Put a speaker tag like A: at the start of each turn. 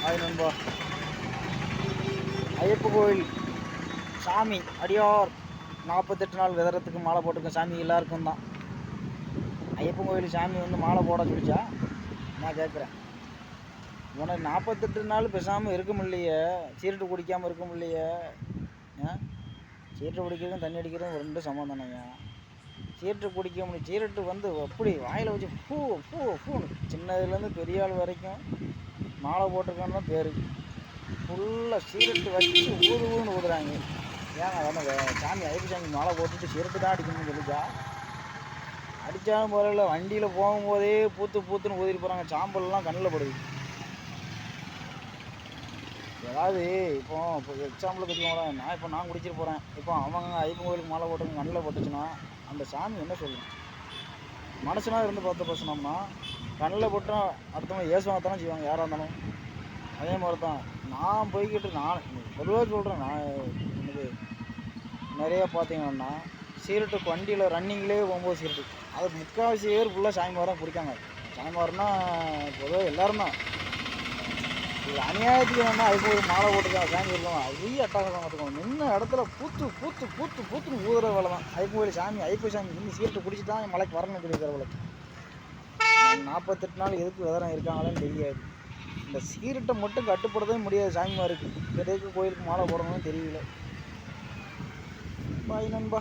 A: அது நண்பா, ஐயப்ப கோயில் சாமி அடியார் 48 நாள் விதறத்துக்கு மாலை போட்டிருக்க சாமி எல்லாருக்கும் தான். ஐயப்பன் கோயில் சாமி வந்து மாலை போட சொல்லிச்சா? நான் கேட்குறேன், உனக்கு 48 நாள் பேசாமல் இருக்க முடியலையே, சீரட்டு குடிக்காமல் இருக்க முடியலையே. சீரட்டு குடிக்கிறதும் தண்ணி அடிக்கிறதும் ரெண்டும் சமம் தானேங்க. சீரட்டு குடிக்க முடியும். சீரட்டு வந்து அப்படி வாயில் வச்சு பூ பூ பூன்னு சின்னதுலேருந்து பெரிய ஆள் வரைக்கும் மாலை போட்டிருக்கான்னு தான் பேர். ஃபுல்லாக சீரட்டு வச்சு ஊதுன்னு ஊதுறாங்க. ஏங்க அதனால் சாமி ஐயப்ப சாமி மாலை போட்டுட்டு சீரட்டு தான் அடிக்கணும்னு சொல்லிச்சா? அடித்தாலும் போகல, வண்டியில் போகும்போதே பூத்துன்னு ஊதிட்டு போகிறாங்க. சாம்பல்லாம் கண்ணில் படுது. ஏதாவது இப்போ எக்ஸாம்பிளுக்கு வச்சுக்கோங்களேன், நான் குடிச்சிட்டு போகிறேன். இப்போ அவங்க ஐயப்பன் கோயிலுக்கு மாலை போட்டு கண்ணில் போட்டுச்சுன்னா அந்த சாமி என்ன சொல்லும்? மனசுனாக இருந்து பார்த்து பேசினோம்னா கண்ணில் போட்டால் அடுத்தவங்க ஏசுவாங்கத்தானே செய்வாங்க, யாராக இருந்தாலும். அதே மாதிரி தான் நான் போய்கிட்டு நான் பொதுவாக சொல்கிறேன். நான் எனக்கு நிறையா பார்த்தீங்கன்னா சீரட்டு வண்டியில் ரன்னிங்லேயே போகும்போது சீரட்டு அது முக்கால்வாசி பேர் ஃபுல்லாக சாமிமாரம் பிடிக்காங்க. சாமிமாரம்னா பொதுவாக எல்லோரும் தான். இது அநியாயத்துக்கு வேணால் அதுக்கு ஒரு மாலை போட்டுருக்காங்க சாமி இருக்கும். அதுலேயே அட்டாக பார்த்துக்கோங்க. நின்ன இடத்துல பூத்துன்னு ஊதுற வேலை தான். ஐயப்பன் கோயில் சாமி ஐயப்ப சாமி இன்னும் சீரட்டு குடிச்சு தான் மலைக்கு வரணும் சொல்லியிருக்கிறவளுக்கு 48 நாள் எதுக்கு விதரம் இருக்காங்களேன்னு தெரியாது. இந்த சீரட்டை மட்டும் கட்டுப்படுத்தவே முடியாது சாமிமாருக்கு. எதுக்கு கோயிலுக்கு மாலை போடணும்னு தெரியல. பாய் நண்பா.